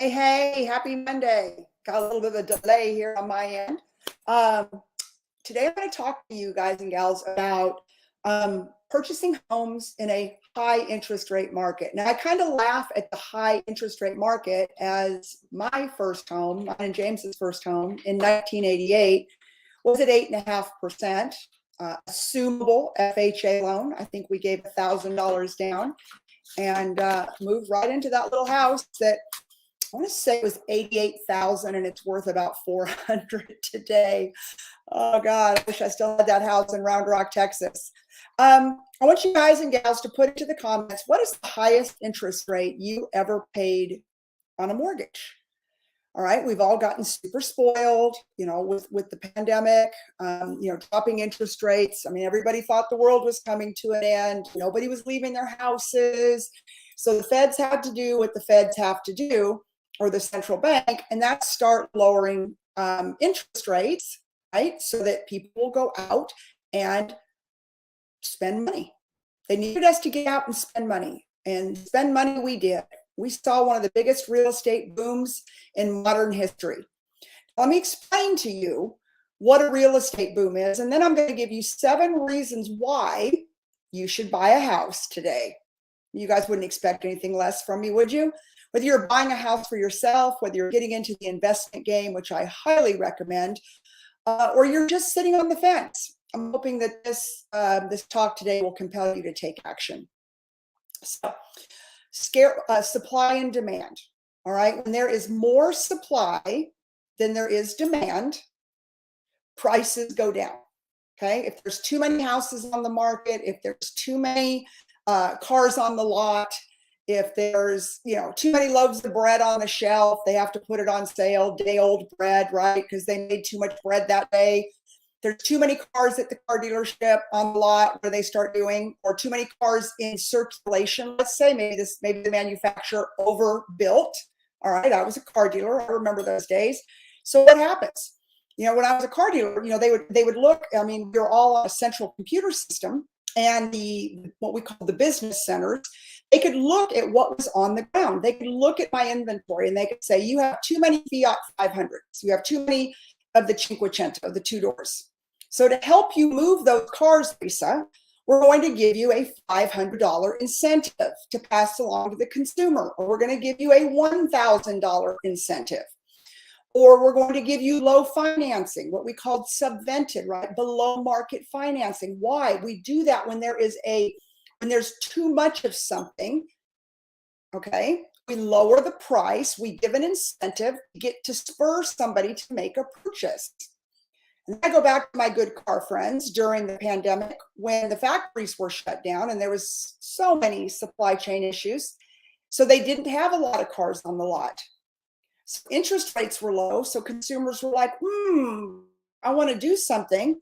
Hey, happy Monday. Got a little bit of a delay here on my end. Um, Today I'm going to talk to you guys and gals about purchasing homes in a high interest rate market. Now, I kind of laugh at the high interest rate market as my first home, mine and James's first home in 1988 was at 8.5%, assumable FHA loan. I think we gave $1,000 down and moved right into that little house that I want to say it was 88,000 and it's worth about 400 today. Oh God, I wish I still had that house in Round Rock, Texas. I want you guys and gals to put into the comments, what is the highest interest rate you ever paid on a mortgage? All right, we've all gotten super spoiled, with the pandemic, dropping interest rates. I mean, everybody thought the world was coming to an end. Nobody was leaving their houses. So the feds had to do what the feds have to do, or the central bank, and that's start lowering interest rates, right? So that people will go out and spend money. They needed us to get out and spend money, and spend money we did. We saw one of the biggest real estate booms in modern history. Let me explain to you what a real estate boom is, and then I'm going to give you 7 reasons why you should buy a house today. You guys wouldn't expect anything less from me, would you? Whether you're buying a house for yourself, whether you're getting into the investment game, which I highly recommend, or you're just sitting on the fence. I'm hoping that this talk today will compel you to take action. So, supply and demand. All right, when there is more supply than there is demand, prices go down. Okay, if there's too many houses on the market, if there's too many cars on the lot, if there's too many loaves of bread on the shelf, they have to put it on sale, day old bread, right? Because they made too much bread that day. There's too many cars at the car dealership on the lot where they start doing, or too many cars in circulation. Let's say maybe the manufacturer overbuilt. All right, I was a car dealer. I remember those days. So what happens? When I was a car dealer, they would look. I mean, we were all on a central computer system, and what we call the business centers. They could look at what was on the ground. They could look at my inventory and they could say, you have too many Fiat 500s. You have too many of the Cinquecento, the 2 doors. So to help you move those cars, Lisa, we're going to give you a $500 incentive to pass along to the consumer, or we're going to give you a $1,000 incentive, or we're going to give you low financing, what we call subvented, right? Below market financing. Why? We do that when there's too much of something, okay? We lower the price, we give an incentive to spur somebody to make a purchase. And I go back to my good car friends during the pandemic when the factories were shut down and there was so many supply chain issues. So they didn't have a lot of cars on the lot. So interest rates were low, so consumers were like, I want to do something.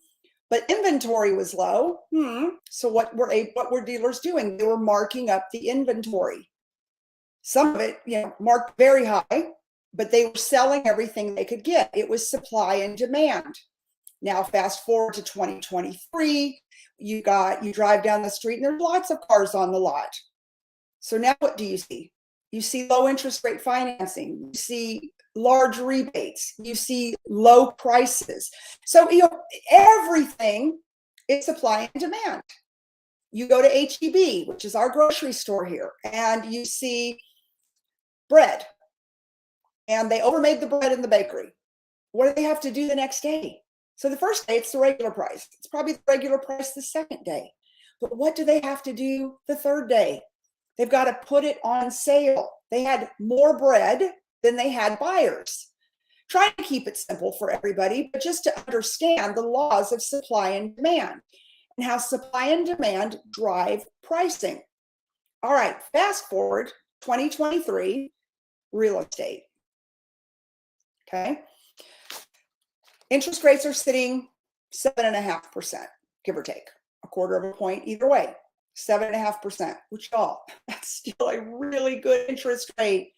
But inventory was low. So what were dealers doing? They were marking up the inventory. Some of it, marked very high, but they were selling everything they could get. It was supply and demand. Now, fast forward to 2023, you drive down the street and there's lots of cars on the lot. So now what do you see? You see low interest rate financing. You see large rebates. You see low prices. So, everything is supply and demand. You go to H-E-B, which is our grocery store here, and you see bread. And they overmade the bread in the bakery. What do they have to do the next day? So the first day, it's the regular price. It's probably the regular price the second day. But what do they have to do the third day? They've got to put it on sale. They had more bread than they had buyers. Trying to keep it simple for everybody, but just to understand the laws of supply and demand and how supply and demand drive pricing. All right, fast forward 2023, real estate. Okay. Interest rates are sitting 7.5%, give or take, a quarter of a point either way. 7.5%, which that's still a really good interest rate.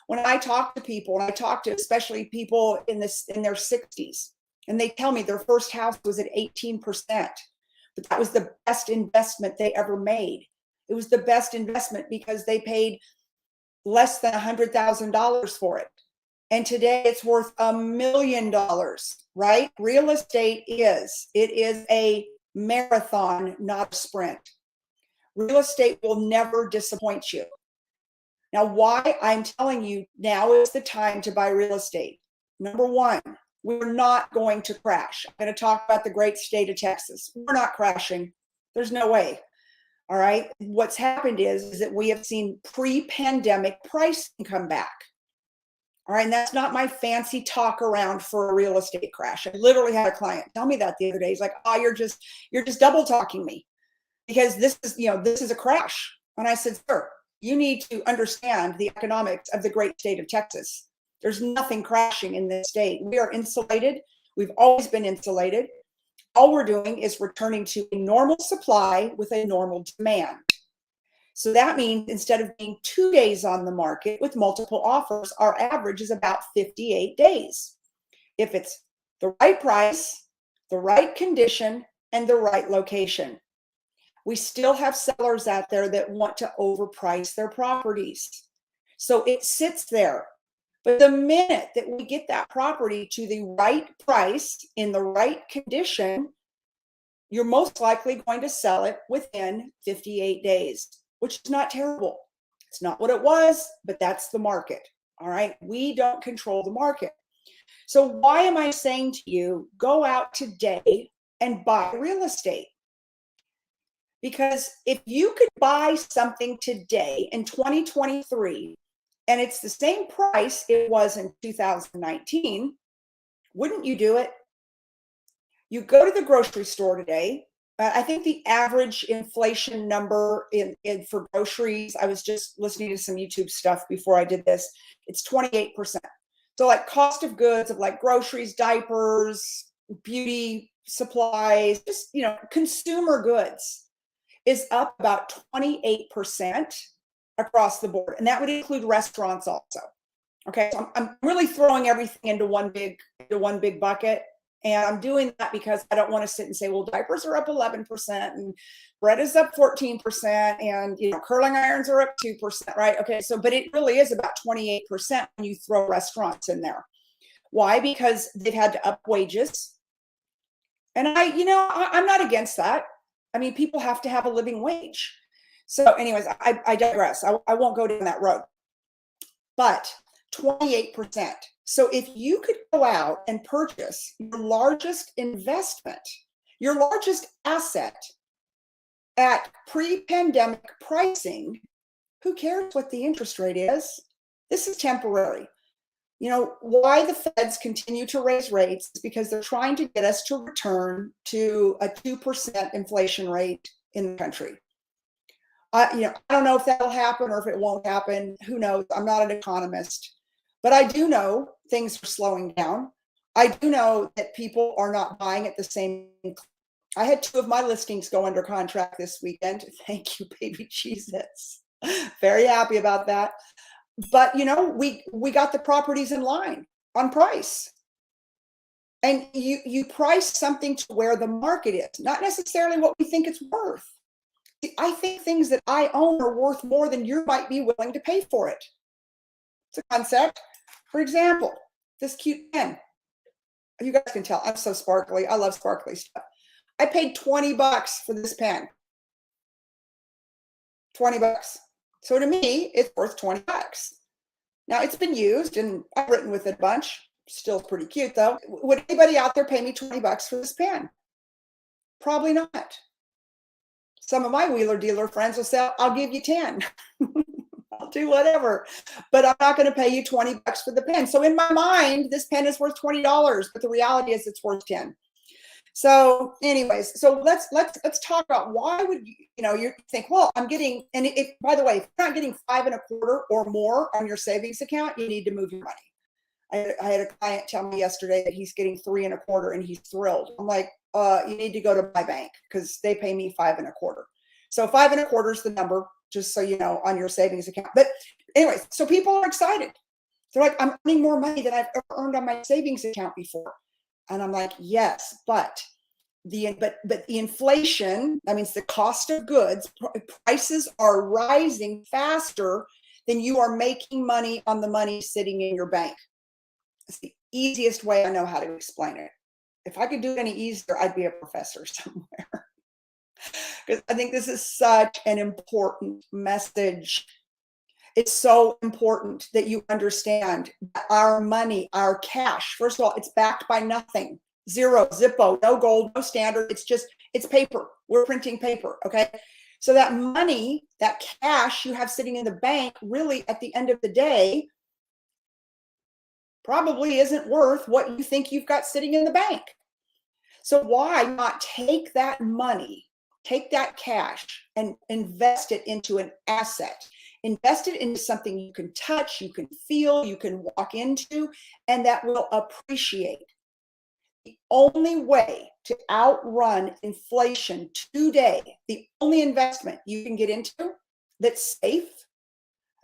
When I talk to people, and I talk to especially people in their 60s, and they tell me their first house was at 18%, but that was the best investment they ever made. It was the best investment because they paid less than $100,000 for it. And today it's worth $1 million, right? Real estate it is a marathon, not a sprint. Real estate will never disappoint you. Now, why I'm telling you now is the time to buy real estate. Number one, we're not going to crash. I'm going to talk about the great state of Texas. We're not crashing. There's no way. All right. What's happened is that we have seen pre-pandemic pricing come back. All right. And that's not my fancy talk around for a real estate crash. I literally had a client tell me that the other day. He's like, oh, you're just double talking me because this is a crash. And I said, sir, you need to understand the economics of the great state of Texas. There's nothing crashing in this state. We are insulated. We've always been insulated. All we're doing is returning to a normal supply with a normal demand. So that means instead of being 2 days on the market with multiple offers, our average is about 58 days. If it's the right price, the right condition, and the right location. We still have sellers out there that want to overprice their properties. So it sits there. But the minute that we get that property to the right price in the right condition, you're most likely going to sell it within 58 days, which is not terrible. It's not what it was, but that's the market. All right. We don't control the market. So why am I saying to you, go out today and buy real estate? Because if you could buy something today in 2023, and it's the same price it was in 2019, wouldn't you do it? You go to the grocery store today. I think the average inflation number for groceries, I was just listening to some YouTube stuff before I did this, it's 28%. So like cost of goods of like groceries, diapers, beauty supplies, just, consumer goods is up about 28% across the board. And that would include restaurants also. Okay. So I'm really throwing everything into one big bucket. And I'm doing that because I don't want to sit and say, well, diapers are up 11% and bread is up 14% and, curling irons are up 2%, right? Okay. So, but it really is about 28% when you throw restaurants in there. Why? Because they've had to up wages. And I'm not against that. I mean, people have to have a living wage. So anyways, I digress. I won't go down that road. But 28%. So if you could go out and purchase your largest investment, your largest asset at pre-pandemic pricing, who cares what the interest rate is? This is temporary. Why the feds continue to raise rates is because they're trying to get us to return to a 2% inflation rate in the country. I don't know if that'll happen or if it won't happen. Who knows? I'm not an economist. But I do know things are slowing down. I do know that people are not buying at the same. I had 2 of my listings go under contract this weekend. Thank you, baby Jesus. Very happy about that. But, we got the properties in line on price. And you price something to where the market is, not necessarily what we think it's worth. I think things that I own are worth more than you might be willing to pay for it. It's a concept. For example, this cute pen. You guys can tell I'm so sparkly. I love sparkly stuff. I paid $20 for this pen. $20. So to me, it's worth $20. Now it's been used and I've written with it a bunch. Still pretty cute though. Would anybody out there pay me $20 for this pen? Probably not. Some of my wheeler dealer friends will say, I'll give you 10. I'll do whatever, but I'm not going to pay you $20 for the pen. So in my mind, this pen is worth $20, but the reality is it's worth 10. So anyways, so let's talk about why would you think, well, I'm getting, and by the way, if you're not getting 5 1/4 or more on your savings account, you need to move your money. I had a client tell me yesterday that he's getting 3 1/4 and he's thrilled. I'm like, you need to go to my bank because they pay me 5 1/4. So 5 1/4 is the number, just so you know, on your savings account. But anyways, so people are excited. They're like, I'm earning more money than I've ever earned on my savings account before. And I'm like, yes, but the inflation, that means the cost of goods, prices are rising faster then you are making money on the money sitting in your bank. It's the easiest way I know how to explain it. If I could do it any easier, I'd be a professor somewhere. Because I think this is such an important message. It's so important that you understand that our money, our cash, first of all, it's backed by nothing. Zero, Zippo, no gold, no standard. It's paper. We're printing paper, okay? So that money, that cash you have sitting in the bank, really at the end of the day, probably isn't worth what you think you've got sitting in the bank. So why not take that money, take that cash and invest it into an asset? Invest it into something you can touch, you can feel, you can walk into, and that will appreciate. The only way to outrun inflation today, the only investment you can get into that's safe,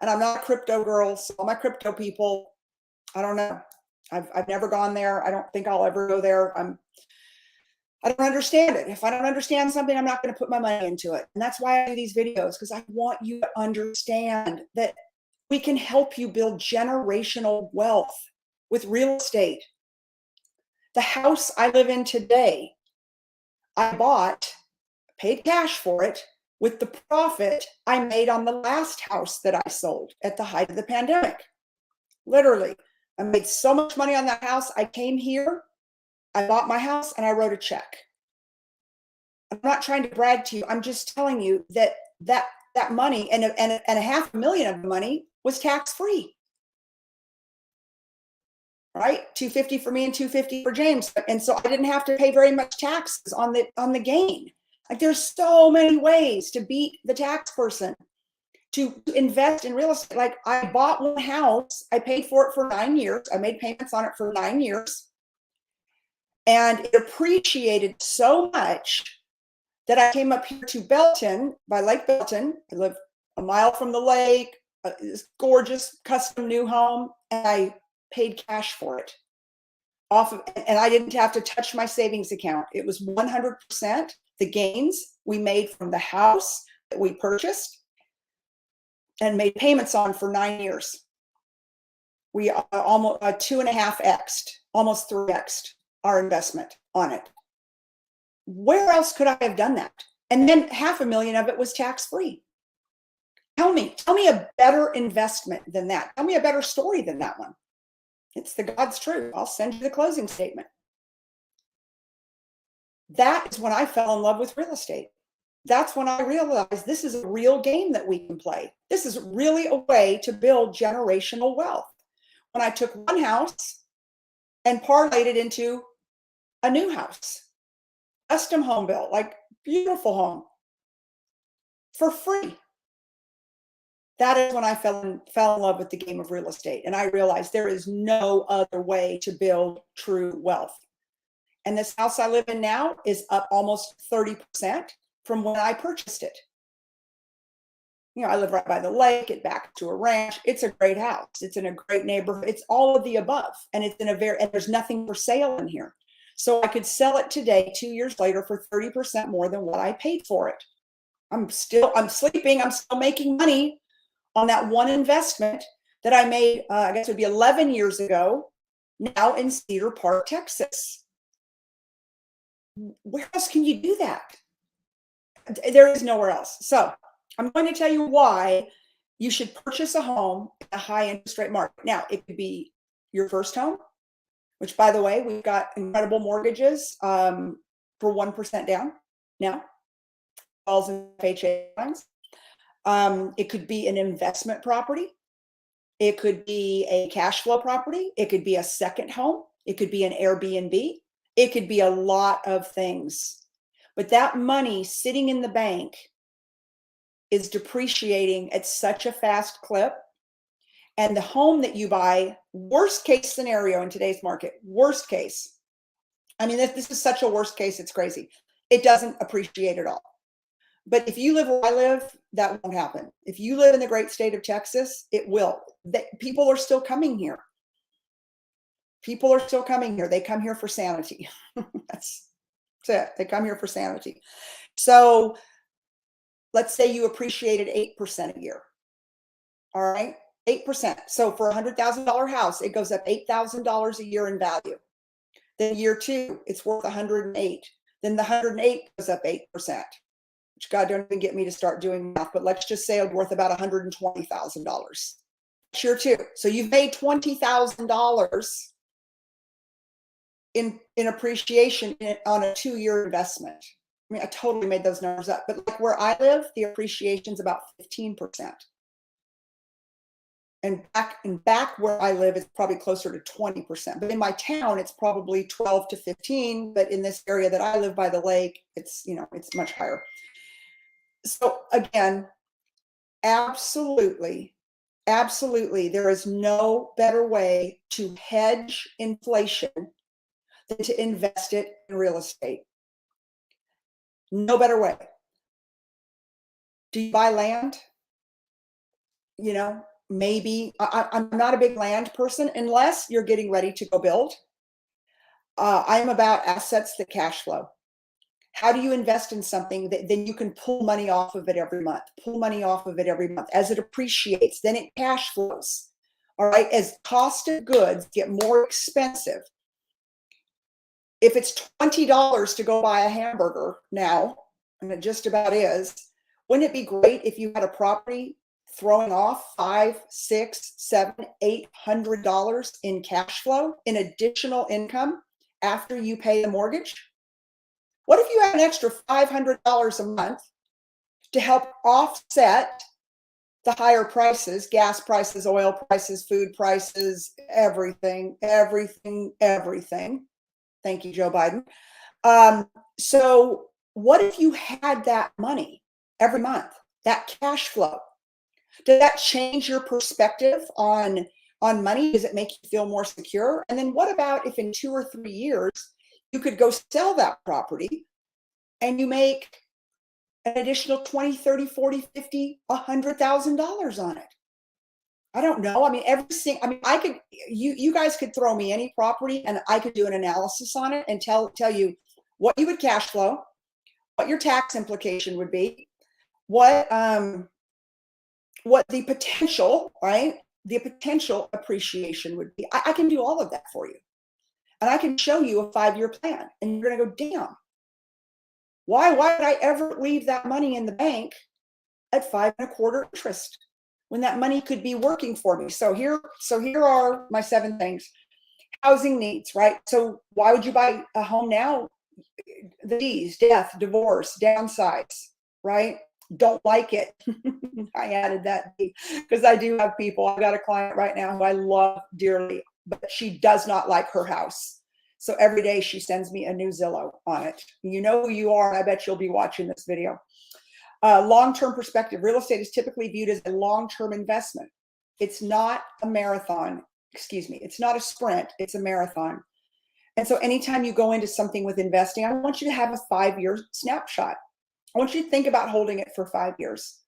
and I'm not a crypto girl, so all my crypto people, I don't know. I've never gone there. I don't think I'll ever go there. I don't understand it. If I don't understand something, I'm not going to put my money into it. And that's why I do these videos, because I want you to understand that we can help you build generational wealth with real estate. The house I live in today, I bought, paid cash for it with the profit I made on the last house that I sold at the height of the pandemic. Literally, I made so much money on that house. I came here, I bought my house, and I wrote a check. I'm not trying to brag to you. I'm just telling you that money and a $500,000 of the money was tax free. Right? $250 for me and $250 for James. And so I didn't have to pay very much taxes on the gain. Like, there's so many ways to beat the tax person, to invest in real estate. Like, I bought one house, I paid for it for 9 years. I made payments on it for 9 years. And it appreciated so much that I came up here to Belton, by Lake Belton. I live a mile from the lake, this gorgeous custom new home, and I paid cash for it off of, and I didn't have to touch my savings account. It was 100% the gains we made from the house that we purchased and made payments on for 9 years. We almost 2.5x'd, almost 3x'd our investment on it. Where else could I have done that? And then $500,000 of it was tax free. Tell me a better investment than that. Tell me a better story than that one. It's the God's truth. I'll send you the closing statement. That is when I fell in love with real estate. That's when I realized this is a real game that we can play. This is really a way to build generational wealth. When I took one house and parlayed it into a new house, custom home built, like beautiful home, for free. That is when I fell in love with the game of real estate. And I realized there is no other way to build true wealth. And this house I live in now is up almost 30% from when I purchased it. You know, I live right by the lake, it back to a ranch. It's a great house. It's in a great neighborhood. It's all of the above. And it's in a and there's nothing for sale in here. So I could sell it today, 2 years later, for 30% more than what I paid for it. I'm sleeping, I'm still making money on that one investment that I made, I guess it would be 11 years ago, now in Cedar Park, Texas. Where else can you do that? There is nowhere else. So I'm going to tell you why you should purchase a home in a high interest rate market. Now, it could be your first home, which, by the way, we've got incredible mortgages for 1% down now, falls in FHA lines. It could be an investment property. It could be a cash flow property. It could be a second home. It could be an Airbnb. It could be a lot of things. But that money sitting in the bank is depreciating at such a fast clip. And the home that you buy, worst case scenario in today's market, worst case. I mean, this is such a worst case, it's crazy. It doesn't appreciate at all. But if you live where I live, that won't happen. If you live in the great state of Texas, it will. People are still coming here. People are still coming here. They come here for sanity. That's it. They come here for sanity. So let's say you appreciated 8% a year. All right, 8%. So for a $100,000 house, it goes up $8,000 a year in value. Then year two, it's worth 108. Then the 108 goes up 8%. Which, God, don't even get me to start doing math, but let's just say it's worth about $120,000. Year two. So you've made $20,000 in appreciation on a 2-year investment. I mean, I totally made those numbers up, but like where I live, the appreciation is about 15%. And back where I live, it's probably closer to 20%. But in my town, it's probably 12 to 15. But in this area that I live by the lake, it's, you know, it's much higher. So again, absolutely, absolutely, there is no better way to hedge inflation than to invest it in real estate. No better way. Do you buy land? You know, maybe I'm not a big land person unless you're getting ready to go build. I'm about assets that cash flow. How do you invest in something that then you can pull money off of it every month, pull money off of it every month as it appreciates, then it cash flows. All right, as cost of goods get more expensive. If it's $20 to go buy a hamburger now, and it just about is, wouldn't it be great if you had a property throwing off $500, $600, $700, $800 in cash flow, in additional income after you pay the mortgage? What if you have an extra $500 a month to help offset the higher prices, gas prices, oil prices, food prices, everything, everything, everything. Thank you, Joe Biden. So what if you had that money every month, that cash flow? Does that change your perspective on money? Does it make you feel more secure? And then what about if in 2 or 3 years, you could go sell that property and you make an additional 20, 30, 40, 50, $100,000 on it? I don't know. I mean, I could, you guys could throw me any property and I could do an analysis on it and tell you what you would cash flow, what your tax implication would be, what the potential, right? The potential appreciation would be. I can do all of that for you. And I can show you a 5-year plan and you're going to go, damn, why would I ever leave that money in the bank at 5.25% interest when that money could be working for me? So here are my 7 things. Housing needs, right? So why would you buy a home now? The D's, death, divorce, downsize, right? Don't like it. I added that because I do have people. I've got a client right now who I love dearly, but she does not like her house. So every day she sends me a new Zillow on it. You know who you are, and I bet you'll be watching this video. Long-term perspective. Real estate is typically viewed as a long-term investment. It's not a marathon. Excuse me. It's not a sprint. It's a marathon. And so anytime you go into something with investing, I want you to have a 5-year snapshot. I want you to think about holding it for 5 years,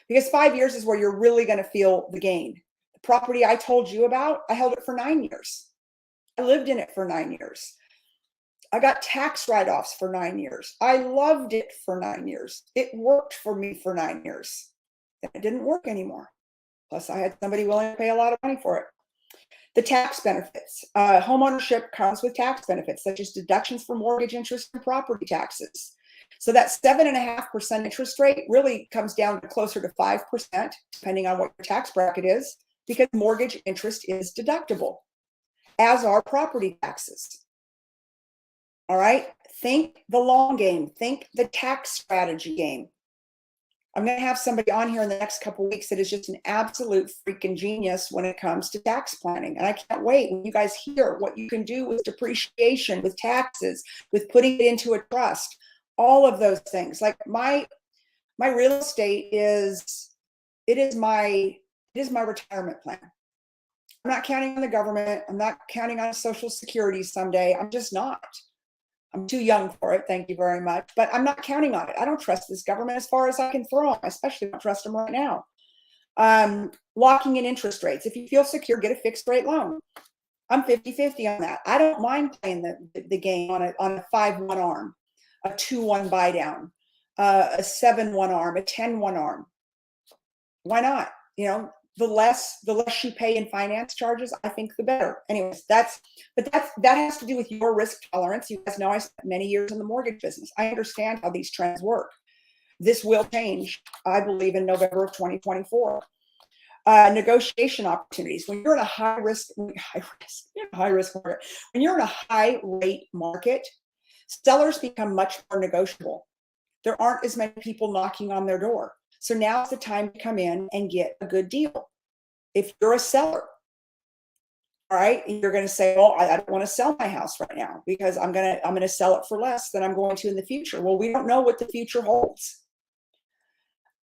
because 5 years is where you're really going to feel the gain. The property I told you about, I held it for 9 years. I lived in it for 9 years. I got tax write-offs for 9 years. I loved it for 9 years. It worked for me for 9 years. Then it didn't work anymore. Plus, I had somebody willing to pay a lot of money for it. The tax benefits. Homeownership comes with tax benefits, such as deductions for mortgage interest and property taxes. So that 7.5% interest rate really comes down to closer to 5%, depending on what your tax bracket is, because mortgage interest is deductible, as are property taxes. All right. Think the long game. Think the tax strategy game. I'm going to have somebody on here in the next couple of weeks that is just an absolute freaking genius when it comes to tax planning. And I can't wait when you guys hear what you can do with depreciation, with taxes, with putting it into a trust, all of those things. Like my real estate is my retirement plan. I'm not counting on the government. I'm not counting on Social Security someday. I'm just not. I'm too young for it. Thank you very much. But I'm not counting on it. I don't trust this government as far as I can throw them. I especially don't trust them right now. Locking in interest rates. If you feel secure, get a fixed rate loan. I'm 50-50 on that. I don't mind playing the game on a 5-1 arm, a 2-1 buy down, a 7-1 arm, a 10-1 arm. Why not? You know, the less you pay in finance charges, I think the better. Anyways, that has to do with your risk tolerance. You guys know I spent many years in the mortgage business. I understand how these trends work. This will change, I believe, in November of 2024. Negotiation opportunities. When you're in a high risk market, when you're in a high rate market, sellers become much more negotiable. There aren't as many people knocking on their door. So now's the time to come in and get a good deal. If you're a seller, all right, you're going to say, well, I don't want to sell my house right now because I'm going to sell it for less than I'm going to in the future. Well, we don't know what the future holds.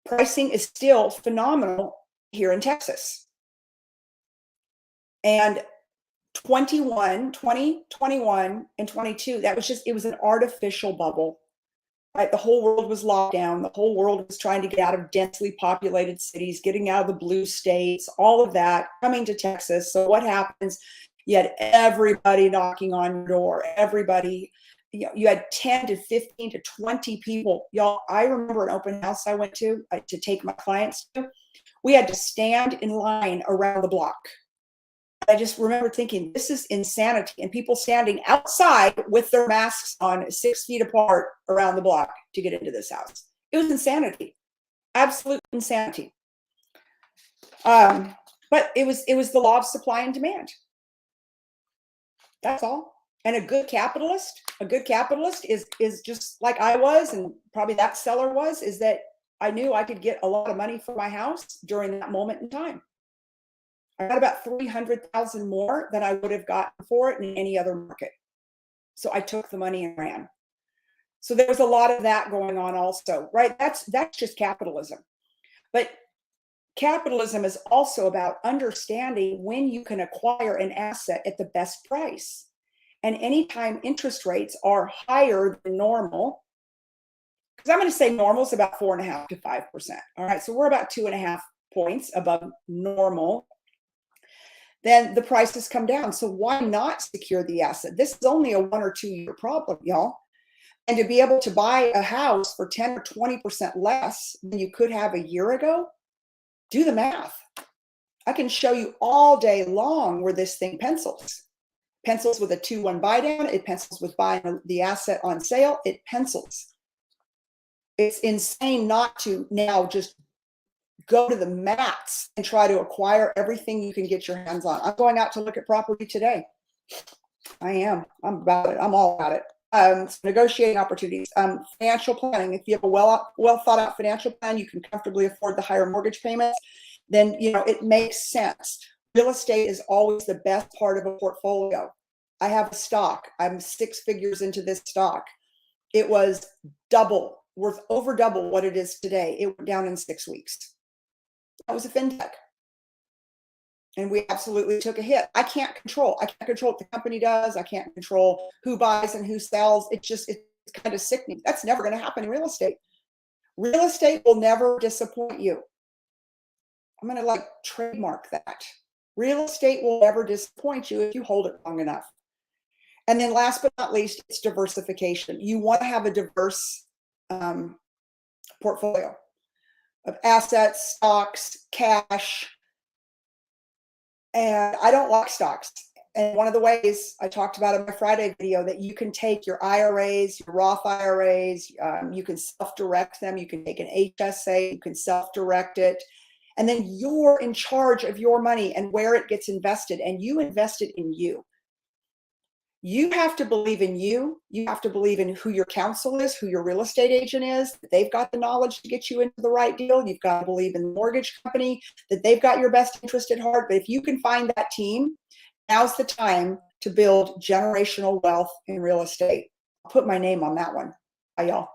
Pricing is still phenomenal here in Texas. And 2021 and 22, it was an artificial bubble. Right? The whole world was locked down. The whole world was trying to get out of densely populated cities, getting out of the blue states, all of that, coming to Texas. So what happens? You had everybody knocking on your door. Everybody, you had 10 to 15 to 20 people. Y'all, I remember an open house I went to take my clients to. We had to stand in line around the block. I just remember thinking, this is insanity. And people standing outside with their masks on 6 feet apart around the block to get into this house. It was insanity, absolute insanity. But it was the law of supply and demand. That's all. And a good capitalist is just like I was, and probably that seller was, is that I knew I could get a lot of money for my house during that moment in time. I got about $300,000 more than I would have gotten for it in any other market. So I took the money and ran. So there was a lot of that going on also, right? That's just capitalism. But capitalism is also about understanding when you can acquire an asset at the best price. And anytime interest rates are higher than normal, because I'm going to say normal is about 4.5% to 5%. All right, so we're about 2.5 points above normal. Then the prices come down. So why not secure the asset? This is only a 1 or 2 year problem, y'all. And to be able to buy a house for 10 or 20% less than you could have a year ago, do the math. I can show you all day long where this thing pencils. Pencils with a 2-1 buy down. It pencils with buying the asset on sale. It pencils. It's insane not to now just go to the mats and try to acquire everything you can get your hands on. I'm going out to look at property today. I am. I'm about it. I'm all about it. Negotiating opportunities, financial planning. If you have a well thought out financial plan, you can comfortably afford the higher mortgage payments, then it makes sense. Real estate is always the best part of a portfolio. I have a stock. I'm 6 figures into this stock. It was worth over double what it is today. It went down in 6 weeks. That was a fintech. And we absolutely took a hit. I can't control what the company does. I can't control who buys and who sells. It's kind of sickening. That's never going to happen in real estate. Real estate will never disappoint you. I'm going to trademark that. Real estate will never disappoint you if you hold it long enough. And then last but not least, it's diversification. You want to have a diverse portfolio of assets, stocks, cash. And I don't like stocks. And one of the ways I talked about in my Friday video that you can take your IRAs, your Roth IRAs, you can self-direct them. You can take an HSA, you can self-direct it. And then you're in charge of your money and where it gets invested. And you invest it in you. You have to believe in you. You have to believe in who your counsel is, who your real estate agent is, that they've got the knowledge to get you into the right deal. You've got to believe in the mortgage company, that they've got your best interest at heart. But if you can find that team, now's the time to build generational wealth in real estate. I'll put my name on that one. Bye, y'all.